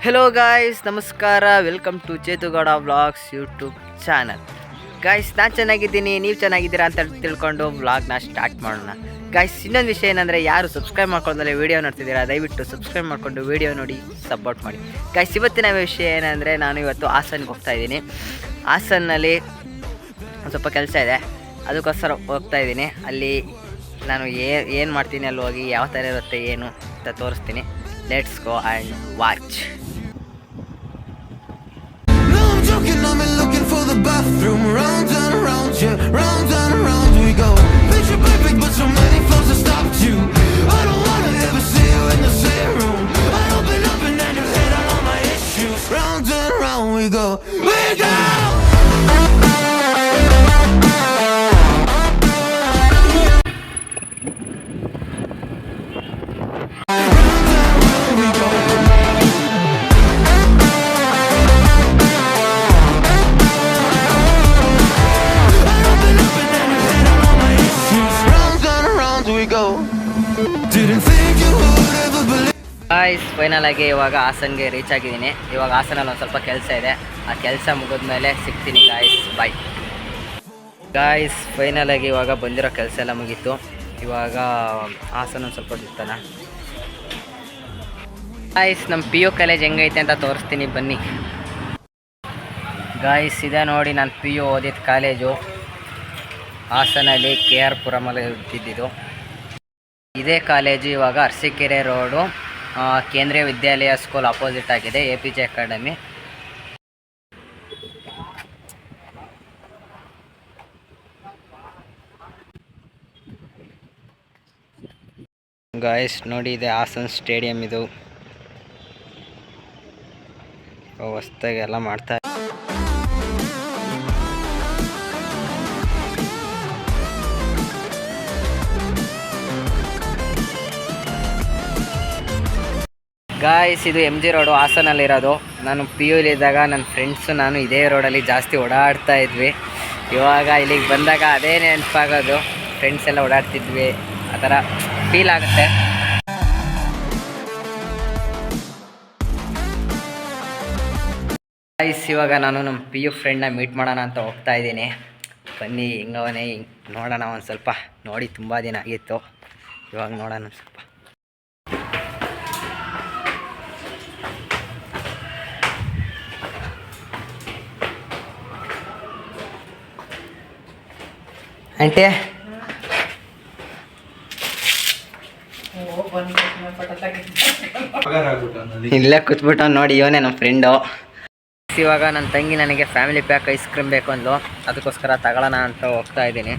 Hello guys, ನಮಸ್ಕಾರ. Welcome to ಚೇತುಗೌಡ vlogs YouTube channel. Guys, ನಾನು ಚೆನ್ನಾಗಿದ್ದೀನಿ, ನೀವು ಚೆನ್ನಾಗಿದ್ದೀರಾ ಅಂತ ತಿಳ್ಕೊಂಡು ವ್ಲಾಗ್ನ ಸ್ಟಾರ್ಟ್ ಮಾಡೋಣ. ಗಾಯ್ಸ್, ಇನ್ನೊಂದು ವಿಷಯ ಏನಂದರೆ, ಯಾರು ಸಬ್ಸ್ಕ್ರೈಬ್ ಮಾಡ್ಕೊಂಡ್ರೆ ವೀಡಿಯೋ ನೋಡ್ತಿದ್ದೀರಾ, ದಯವಿಟ್ಟು ಸಬ್ಸ್ಕ್ರೈಬ್ ಮಾಡಿಕೊಂಡು ವೀಡಿಯೋ ನೋಡಿ ಸಪೋರ್ಟ್ ಮಾಡಿ. ಗಾಯ್ಸ್, ಇವತ್ತಿನ ವಿಷಯ ಏನಂದರೆ, ನಾನು ಇವತ್ತು ಹಾಸನ್ಗೆ ಹೋಗ್ತಾಯಿದ್ದೀನಿ. ಹಾಸನ್ನಲ್ಲಿ ಒಂದು ಸ್ವಲ್ಪ ಕೆಲಸ ಇದೆ, ಅದಕ್ಕೋಸ್ಕರ ಹೋಗ್ತಾಯಿದ್ದೀನಿ. ಅಲ್ಲಿ ನಾನು ಏನು ಮಾಡ್ತೀನಿ, ಅಲ್ಲಿ ಹೋಗಿ ಯಾವ ಥರ ಇರುತ್ತೆ ಏನು ಅಂತ ತೋರಿಸ್ತೀನಿ. Let's go and watch. I'm looking for the bathroom. Round and round, yeah, round and round we go. Picture perfect, but so many floors to stop you. I don't wanna ever see you in the same room. I open up and then you hit on all my issues. Round and round we go. We go. Guys, final ಆಗಿ ಇವಾಗ ಹಾಸನ್ಗೆ reach ಆಗಿದ್ದೀನಿ. ಇವಾಗ ಹಾಸನಲ್ಲಿ ಒಂದು ಸ್ವಲ್ಪ ಕೆಲಸ ಇದೆ, ಆ ಕೆಲಸ ಮುಗಿದ್ಮೇಲೆ ಸಿಗ್ತೀನಿ ಗಾಯ್ಸ್. Bye guys. ಫೈನಲ್ ಆಗಿ ಇವಾಗ ಬಂದಿರೋ ಕೆಲಸ ಎಲ್ಲ ಮುಗೀತು. ಇವಾಗ ಹಾಸನ ಒಂದು ಸ್ವಲ್ಪ ಸುತ್ತಾನ ಗಾಯ್ಸ್. ನಮ್ಮ PU ಕಾಲೇಜ್ ಹೆಂಗೈತೆ ಅಂತ ತೋರಿಸ್ತೀನಿ, ಬನ್ನಿ ಗಾಯ್ಸ್. ಇದೆ ನೋಡಿ, ನಾನು PU ಓದಿದ ಕಾಲೇಜು ಹಾಸನಲ್ಲಿ KR ಪುರಮಲ್ಲಿ ಇರ್ತಿದ್ದಿದ್ದು. ಇದೇ ಕಾಲೇಜು ಇವಾಗ ಅರಸೀಕೆರೆ ರೋಡು ಕೇಂದ್ರೀಯ ವಿದ್ಯಾಲಯ ಸ್ಕೂಲ್ ಅಪೋಸಿಟ್ ಆಗಿದೆ, APJ ಅಕಾಡೆಮಿ. ಗಾಯ್ಸ್ ನೋಡಿ, ಇದೆ ಹಾಸನ್ ಸ್ಟೇಡಿಯಂ. ಇದು ಹೊಸ್ದಾಗಿ ಎಲ್ಲ ಮಾಡ್ತಾರೆ. ಗಾಯ್ಸ್, ಇದು MG ರೋಡು ಹಾಸನಲ್ಲಿರೋದು. ನಾನು PUಲಿದ್ದಾಗ ನನ್ನ ಫ್ರೆಂಡ್ಸು ನಾನು ಇದೇ ರೋಡಲ್ಲಿ ಜಾಸ್ತಿ ಓಡಾಡ್ತಾ ಇದ್ವಿ. ಇವಾಗ ಇಲ್ಲಿಗೆ ಬಂದಾಗ ಅದೇ ನೆನಪಾಗೋದು, ಫ್ರೆಂಡ್ಸ್ ಎಲ್ಲ ಓಡಾಡ್ತಿದ್ವಿ, ಆ ಥರ ಫೀಲ್ ಆಗುತ್ತೆ. ಗಾಯ್ಸ್, ಇವಾಗ ನಾನು ನಮ್ಮ PU ಫ್ರೆಂಡ್ನ ಮೀಟ್ ಮಾಡೋಣ ಅಂತ ಹೋಗ್ತಾ ಇದ್ದೀನಿ. ಬನ್ನಿ, ಹೆಂಗವನೇ ನೋಡೋಣ. ಒಂದು ಸ್ವಲ್ಪ ನೋಡಿ ತುಂಬ ದಿನ ಆಗಿತ್ತು, ಇವಾಗ ನೋಡೋಣ ಒಂದು ಸ್ವಲ್ಪ. ಆಂಟಿ, ಇಲ್ಲೇ ಕೂತ್ಬಿಟ್ಟು ನೋಡಿ, ಇವನೇ ನಮ್ಮ ಫ್ರೆಂಡು. ಇವಾಗ ನನ್ನ ತಂಗಿ ನನಗೆ ಫ್ಯಾಮಿಲಿ ಪ್ಯಾಕ್ ಐಸ್ ಕ್ರೀಮ್ ಬೇಕು ಅಂದ್ಲು, ಅದಕ್ಕೋಸ್ಕರ ತಗೊಳ್ಳೋಣ ಅಂತ ಹೋಗ್ತಾ ಇದ್ದೀನಿ.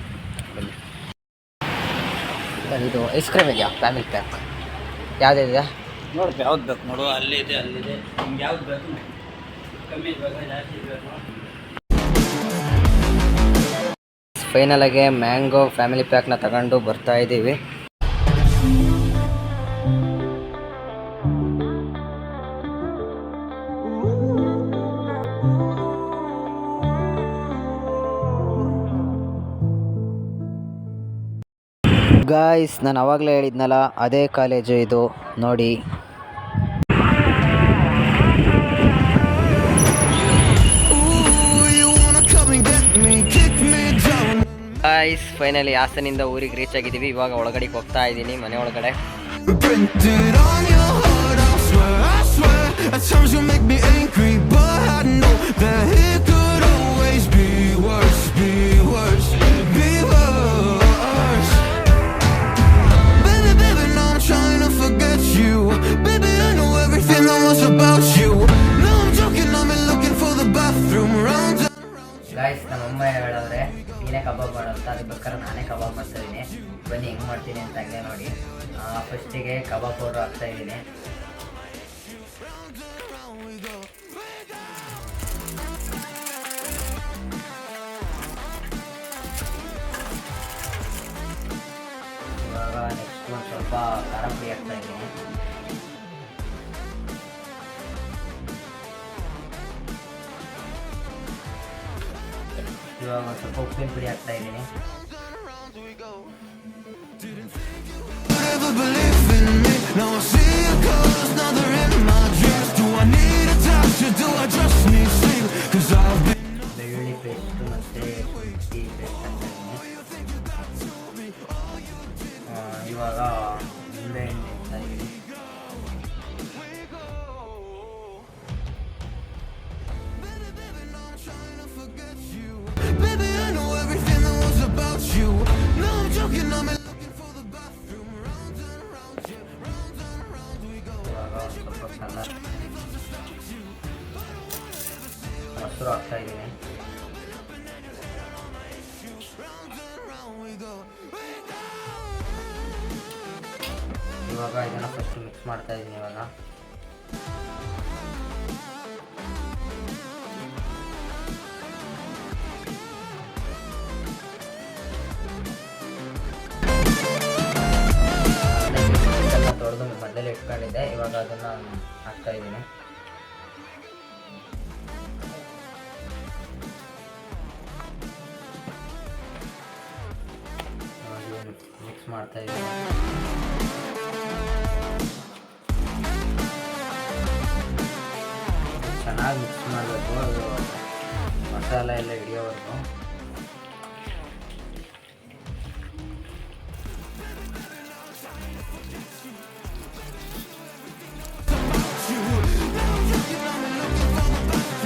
ಇದು ಐಸ್ ಕ್ರೀಮ್ ಇದೆಯಾ? ಫ್ಯಾಮಿಲಿ ಪ್ಯಾಕ್ ಯಾವುದಿದೆ ನೋಡಿ, ಯಾವ್ದು ಬೇಕು ನೋಡು. ಅಲ್ಲಿದೆ ನಿಮ್ಗೆ ಯಾವ್ದು ಬೇಕು? ಕಮ್ಮಿ ಬೇಕಾ ಜಾಸ್ತಿ ಬೇಕು? ಫೈನಲ್ ಆಗಿ ಮ್ಯಾಂಗೋ ಫ್ಯಾಮಿಲಿ ಪ್ಯಾಕ್ನ ತಗೊಂಡು ಬರ್ತಾ ಇದ್ದೀವಿ. ಗಾಯ್ಸ್, ನಾನು ಆವಾಗಲೇ ಹೇಳಿದ್ನಲ್ಲ, ಅದೇ ಕಾಲೇಜು ಇದು ನೋಡಿ. ಗಾಯ್ಸ್, ಫೈನಲಿ ಹಾಸನಿಂದ ಊರಿಗೆ ರೀಚ್ ಆಗಿದ್ದೀವಿ. ಇವಾಗ ಒಳಗಡೆಗೆ ಹೋಗ್ತಾ ಇದ್ದೀನಿ, ಮನೆ ಒಳಗಡೆ. ಗಾಯ್ಸ್, ನಮ್ಮಮ್ಮ ಹೇಳವ್ರೆ ನೀನೇ ಕಬಾಬ್ ಮಾಡೋಂತ, ಅದಕ್ಕೋಸ್ಕರ ನಾನೇ ಕಬಾಬ್ ಮಾಡ್ತಾಯಿದ್ದೀನಿ. ಬನ್ನಿ ಹೆಂಗೆ ಮಾಡ್ತೀನಿ ಅಂತ ಹಂಗೆ ನೋಡಿ. ಫಸ್ಟಿಗೆ ಕಬಾಬ್ ಪೌಡ್ರ್ ಹಾಕ್ತಾಯಿದ್ದೀನಿ. ಇವಾಗ ನೆಕ್ಸ್ಟ್ ಒಂದು ಸ್ವಲ್ಪ ಖಾರ ಪುಡಿ ಹಾಕ್ತಾಯಿದ್ದೀನಿ. ಇವಾಗ ಒಂದು ಸ್ವಲ್ಪ ಉಪ್ಪಿನ ಪುಡಿ ಹಾಕ್ತಾ ಇದ್ದೀನಿ. Now I see your colors, now they're in my dreams. Do I need ಮೊಸರು ಹಾಕ್ತಾಯಿದ್ದೀನಿ. ಇವಾಗ ಇದನ್ನು ಫಸ್ಟ್ ಮಿಕ್ಸ್ ಮಾಡ್ತಾಯಿದ್ದೀನಿ. ಇವಾಗ ತೊಳೆದು ಮೊದಲೇ ಇಟ್ಕೊಂಡಿದ್ದೆ, ಇವಾಗ ಅದನ್ನು ಹಾಕ್ತಾಯಿದ್ದೀನಿ. ಮಿಕ್ಸ್ ಮಾಡ್ತಾಯಿದ್ದೀನಿ. ಚೆನ್ನಾಗಿ ಮಿಕ್ಸ್ ಮಾಡಬೇಕು, ಅದು ಮಸಾಲ ಎಲ್ಲ ಹಿಡಿಯೋವರೆಗೂ.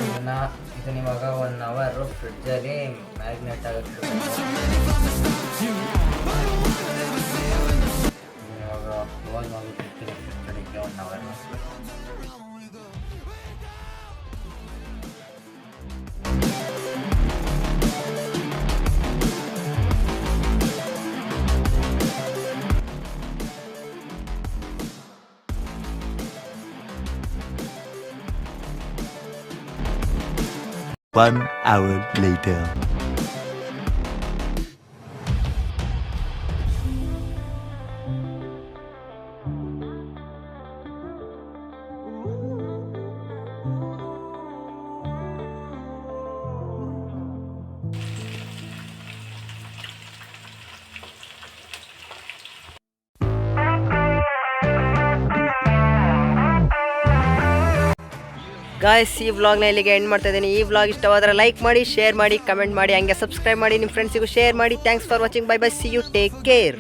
ಇದನ್ನ ಇವಾಗ 1 ಅವರ್ ಫ್ರಿಡ್ಜಲ್ಲಿ ಮ್ಯಾರಿನೇಟ್ ಆಗುತ್ತೆ. ಇವಾಗ ಕ್ಲೋಸ್ ಮಾಡಿಬಿಟ್ಟಿರ್ತೀನಿ ಫ್ರಿಡ್ಜಲ್ಲಿಗೆ 1 hour. One hour later. Guys, ಈ ವ್ಲಾಗ್ನ ಇಲ್ಲಿಗೆ ಎಂಡ್ ಮಾಡ್ತಾ ಇದ್ದೀನಿ. ಈ ವ್ಲಾಗ್ ಇಷ್ಟವಾದರೆ ಲೈಕ್ ಮಾಡಿ, ಶೇರ್ ಮಾಡಿ, ಕಮೆಂಟ್ ಮಾಡಿ, ಹಂಗೆ ಸಬ್ಸ್ಕ್ರೈಬ್ ಮಾಡಿ, ನಿಮ್ಮ ಫ್ರೆಂಡ್ಸಿಗೂ ಶೇರ್ ಮಾಡಿ. Thanks for watching. Bye bye, see you, take care.